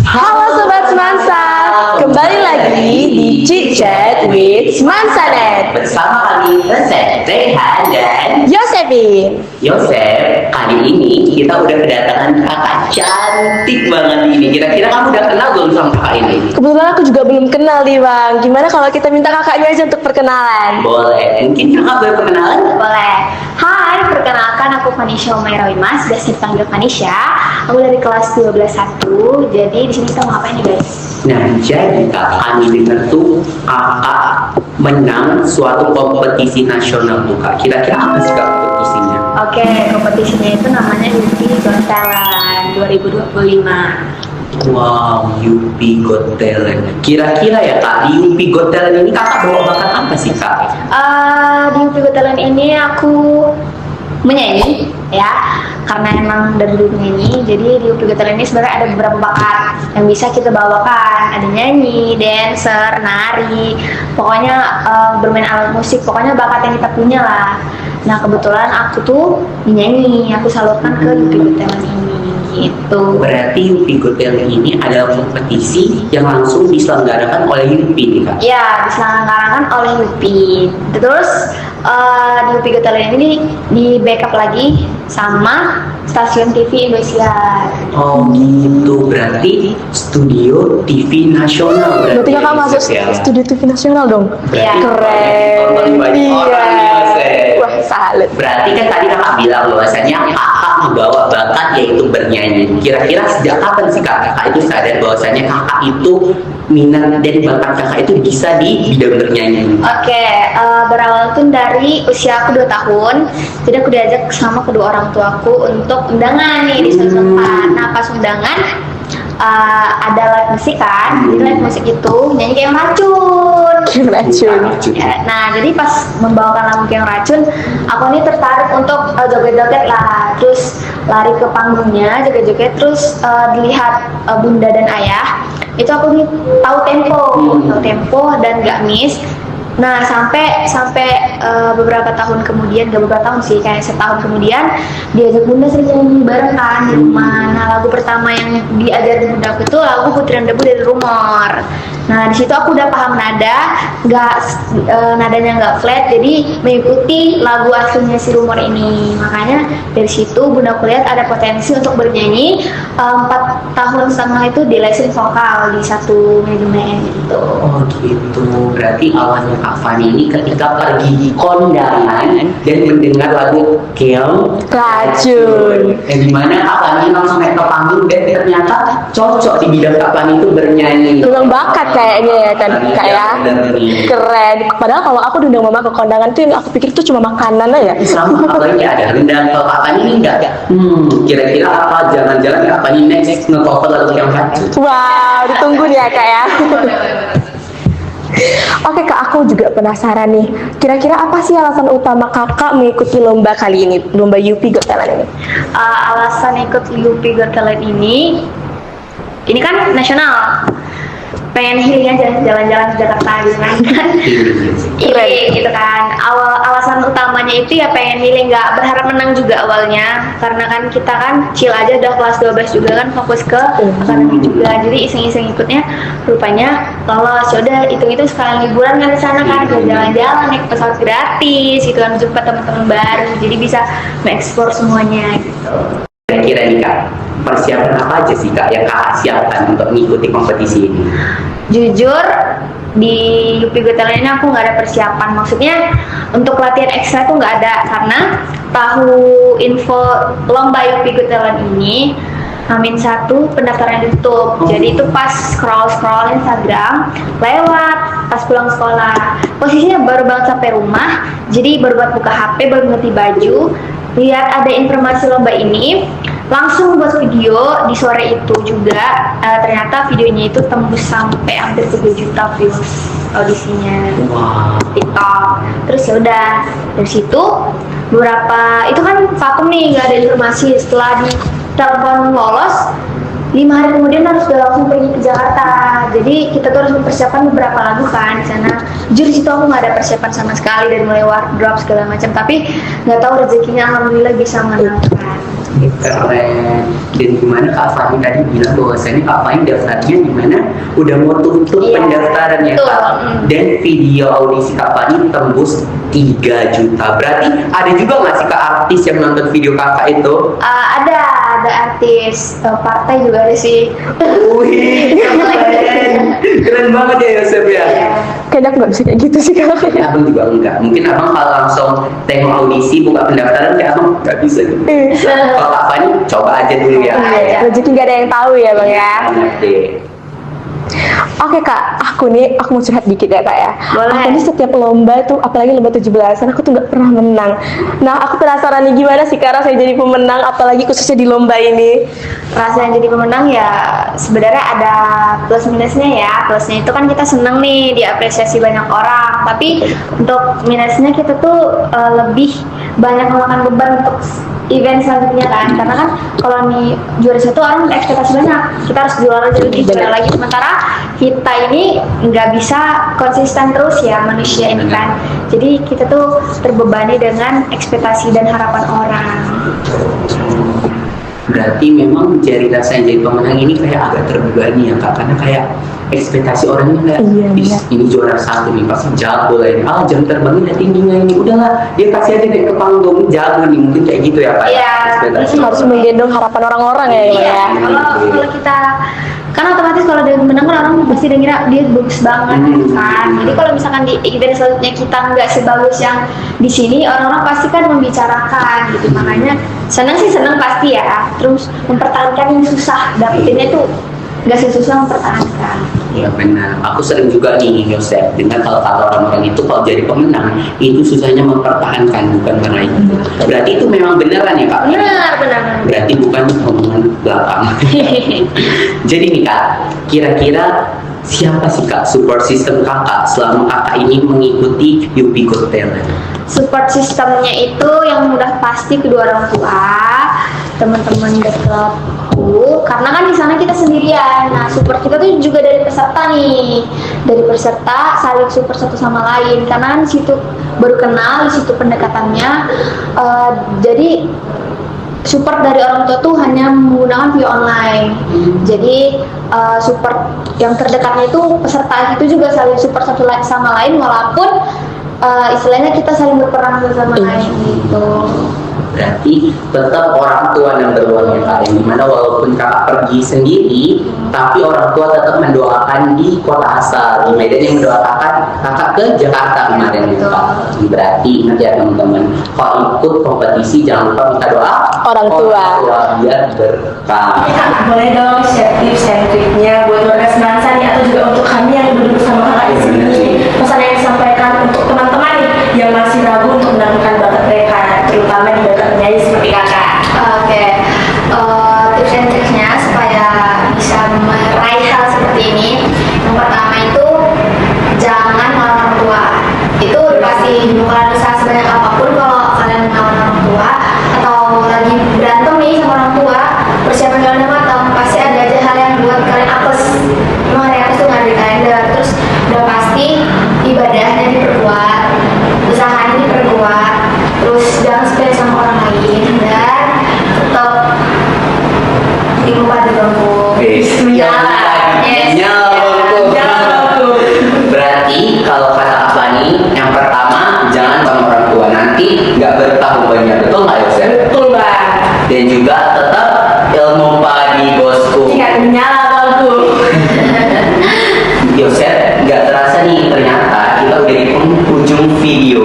Halo Sobat Semansa, kembali lagi di Chit Chat with Semansanet Bersama kami Resep, Rehan, dan Yosefin. Yosef. Kali ini kita udah kedatangan kakak cantik banget ini. Kira-kira kamu udah kenal belum sama kakak ini? Kebetulan aku juga belum kenal nih Bang. Gimana kalau kita minta kakaknya aja untuk perkenalan? Boleh, mungkin kakak boleh perkenalan? Boleh. Hai, perkenalkan aku Vanisha Umaira Wimas, biasa dipanggil Vanisha. Aku dari kelas 12-1. Jadi di sini kita mau ngapain nih guys? Nah, jadi kak, kami dengar tuh kakak menang suatu kompetisi nasional tuh kak. Kira-kira apa sih kak kompetisinya? Oke, kompetisinya itu namanya Yupi Got Talent 2025. Wow, Yupi Got Talent. Kira-kira ya kak, di Yupi Got Talent ini kakak bawa bakat apa sih kak? Di Yupi Got Talent ini aku menyanyi ya, karena emang dari dulu menyanyi. Jadi di Yupi Got Talent ini sebenarnya ada beberapa bakat yang bisa kita bawakan. Ada nyanyi, dancer, nari, pokoknya bermain alat musik, pokoknya bakat yang kita punya lah. Nah kebetulan aku tuh menyanyi, aku salurkan ke Yupi Got Talent ini gitu. Berarti Yupi Got Talent ini adalah kompetisi yang langsung diselenggarakan oleh Yupi nih kak? Ya, diselenggarakan oleh Yupi. Terus di Yupi Got Talent ini di backup lagi sama stasiun TV Indosiar. Oh gitu, berarti studio TV nasional. Berarti kakak masuk ya? studio TV nasional dong? Iya. Tonton banyak Iya. orang nih, Yosef. Wah, salut. Berarti kan tadi kakak bilang bahwasanya kakak membawa bakat yaitu bernyanyi. Kira-kira sejak kapan sih kakak itu sadar bahwasanya kakak itu minat dan bakat kakak itu bisa di bidang bernyanyi? Oke, berawal tuh dari usia aku 2 tahun. Jadi aku diajak sama kedua orang tuaku untuk undangan nih di suatu tempat. Nah pas undangan ada live musik kan. Jadi live musik itu nyanyi kayak racun. Kim Racun. Ya, nah jadi pas membawakan lagu yang racun, aku ini tertarik untuk joget-joget lah. Terus lari ke panggungnya, joget-joget. Terus dilihat bunda dan ayah. Itu aku nih tahu tempo dan gak miss. Nah sampai beberapa tahun kemudian, gak beberapa tahun sih, kayak setahun kemudian diajak bunda sering nyanyi bareng kan di rumah. Nah lagu pertama yang diajarin bundaku itu lagu Butiran Debu dari Rumor. Nah di situ aku udah paham nada, nadanya nggak flat, jadi mengikuti lagu aslinya si Rumor ini. Makanya dari situ bundaku lihat ada potensi untuk bernyanyi. 4 tahun setengah itu di lesin vokal di satu manajemen gitu. Oh gitu, berarti awalnya Kak Fani ini ketika pergi di kondangan dan mendengar lagu Keong Racun. yang dimana Kak Fani langsung naik ke panggung dan ternyata cocok di bidang Kak Fani itu bernyanyi. Memang bakat kayaknya ya kan kak ya. Keren. Padahal kalau aku diundang mama ke kondangan tuh yang aku pikir tuh cuma makanan aja. Selama Kak Fani ada rendang, kalau Kak Fani ini enggak. Kira-kira apa jangan-jangan Kak Fani next nge-cover lagu Keong Racun? Wow, ditunggu nih ya kak ya. Oke kak, aku juga penasaran nih. Kira-kira apa sih alasan utama kakak mengikuti lomba kali ini, lomba Yupi Got Talent ini? Alasan ikut Yupi Got Talent ini kan nasional. Pengen healing aja, jalan-jalan ke Jakarta gitu kan. Healing gitu kan. Alasan utamanya itu ya pengen healing, nggak berharap menang juga awalnya. Karena kan kita kan chill aja, udah kelas 12 juga kan, fokus ke akademi juga. Jadi iseng-iseng ikutnya rupanya lolos. Yaudah hitung-hitung sekalian liburan kan di sana kan, jalan-jalan naik pesawat gratis gitu kan, jumpa teman-teman baru. Jadi bisa mengeksplor semuanya gitu. Kira-kira nih Kak, persiapan apa aja sih Kak yang Kakak siapkan untuk mengikuti kompetisi ini? Jujur di Yupi Got Talent ini aku nggak ada persiapan, maksudnya untuk latihan ekstra tuh nggak ada, karena tahu info lomba Yupi Got Talent ini H-1 pendaftaran ditutup. Jadi itu pas scroll Instagram lewat pas pulang sekolah, posisinya baru banget sampai rumah, jadi baru buat buka HP, baru ganti baju, lihat ada informasi lomba ini, langsung buat video di sore itu juga. Ternyata videonya itu tembus sampai hampir 7 juta views audisinya. Wow. TikTok. Terus ya udah dari situ beberapa itu kan vakum nih, nggak ada informasi. Setelah di telepon lolos, 5 hari kemudian udah langsung pergi ke Jakarta. Jadi kita tuh harus mempersiapkan beberapa lagu kan di sana. Jujur di situ aku nggak ada persiapan sama sekali, dari mulai wardrobe segala macam. Tapi nggak tahu rezekinya alhamdulillah bisa menangkan. Keren. Dan gimana Kak Fani tadi bilang bahwasannya Kak Fani daftarnya gimana? Udah mau tutup Iya, pendaftaran ya betul. Kak. Dan video audisi Kak Fani tembus 3 juta. Berarti ada juga nggak sih Kak artis yang nonton video Kakak itu? Ada artis partai juga ada sih. Wih, keren banget ya Yosef ya. Kayaknya aku nggak bisa kayak gitu sih kak. Ya, abang juga enggak. Mungkin abang kalau langsung tengok audisi buka pendaftaran kayak abang nggak bisa gitu. Kalau Kak Fani coba aja dulu ya. Iya. Rezeki nggak ada yang tahu ya bang ya. Banget deh. Oke kak, aku mau curhat dikit ya kak ya. Boleh. Aku nih setiap lomba tuh, apalagi lomba 17-an, aku tuh nggak pernah menang. Nah aku penasaran nih gimana sih kak rasanya jadi pemenang, apalagi khususnya di lomba ini. Rasanya jadi pemenang ya sebenarnya ada plus minusnya ya. Plusnya itu kan kita seneng nih diapresiasi banyak orang, tapi untuk minusnya kita tuh lebih banyak memakan beban untuk event selanjutnya kan, karena kan kalau nih juara 1 orang ekspektasi banyak, kita harus juara lagi, sementara kita ini nggak bisa konsisten terus ya manusia ini kan, jadi kita tuh terbebani dengan ekspektasi dan harapan orang. Berarti memang jadi rasanya jadi pemenang ini kayak agak terbebani ya Kak, karena kayak ekspektasi orang ini kayak Iya, "Ih, iya. ini juara 1 nih pasti jago lah ini, jam terbangnya tinggi nggak ini, udahlah dia kasih aja naik ke panggung jago nih," mungkin kayak gitu ya Kak. Iya, Ekspektasi Harus menggendong harapan orang-orang ya bang Iya, ya. kalau kita kan otomatis kalau dia menang kan orang pasti udah ngira dia bagus banget kan. Jadi kalau misalkan di event selanjutnya kita nggak sebagus yang di sini, orang-orang pasti kan membicarakan gitu. Makanya senang sih senang pasti ya. Terus mempertahankan yang susah, dapetinnya tuh nggak sesusah mempertahankan. Iya benar. Aku sering juga nih Yosef dengar kalau kata orang-orang itu kalau jadi pemenang itu susahnya mempertahankan, bukan meraih. Berarti itu memang beneran ya Kak? Benar. Berarti bukan omongan belakang. Jadi nih Kak, kira-kira siapa sih Kak support system Kakak selama Kakak ini mengikuti Yupi Got Talent? Support sistemnya itu yang udah pasti kedua orang tua, teman-teman dekatku, karena kan di sana kita sendirian. Nah, support kita tuh juga dari peserta nih, dari peserta saling support satu sama lain, karena di situ baru kenal, di situ pendekatannya. Jadi support dari orang tua tuh hanya menggunakan via online. Jadi support yang terdekatnya itu peserta itu juga saling support satu sama lain, walaupun istilahnya kita saling berperan satu sama lain gitu. Berarti tetap orang tua number one ya Kak, yang dimana walaupun Kakak pergi sendiri tapi orang tua tetap mendoakan di kota asal, di Medan yang mendoakan Kakak ke Jakarta kemarin ya Kak. Berarti ingat ya teman-teman, kalau ikut kompetisi jangan lupa minta doa Orang tua. biar berkah. Boleh dong share tips and triknya buat warga Semansa nih, atau juga untuk kami yang duduk bersama kakak di sini. Pesan yang disampaikan untuk teman-teman nih yang masih ragu untuk menemukan bakat mereka, terutama di bakat menyanyi seperti kakak. Oke, tips and triksnya supaya bisa meraih hal seperti ini. Yang pertama itu jangan melawan orang tua. Itu pasti bukan usaha sebanyak apapun kalau kalian melawan orang tua atau lagi berantem nih sama orang tua, persiapan kalian yang matang, pasti ada aja hal yang buat kalian apes. Memang hari apes tuh nggak ada di kalender. Terus udah pasti ibadahnya diperkuat, usahanya diperkuat, terus jangan sepele sama orang lain dan tetap dilupa di bangku. Bismillah. Yes. Nyambung. Berarti kalau kata apa nih, yang pertama jangan sama orang tua, nanti nggak berkah banyak, betul nggak Yosef? Betul bang. Dan juga tetap ilmu padi bosku. Ingat menyala bangku. Yosef, nggak terasa nih ternyata kita udah di penghujung video.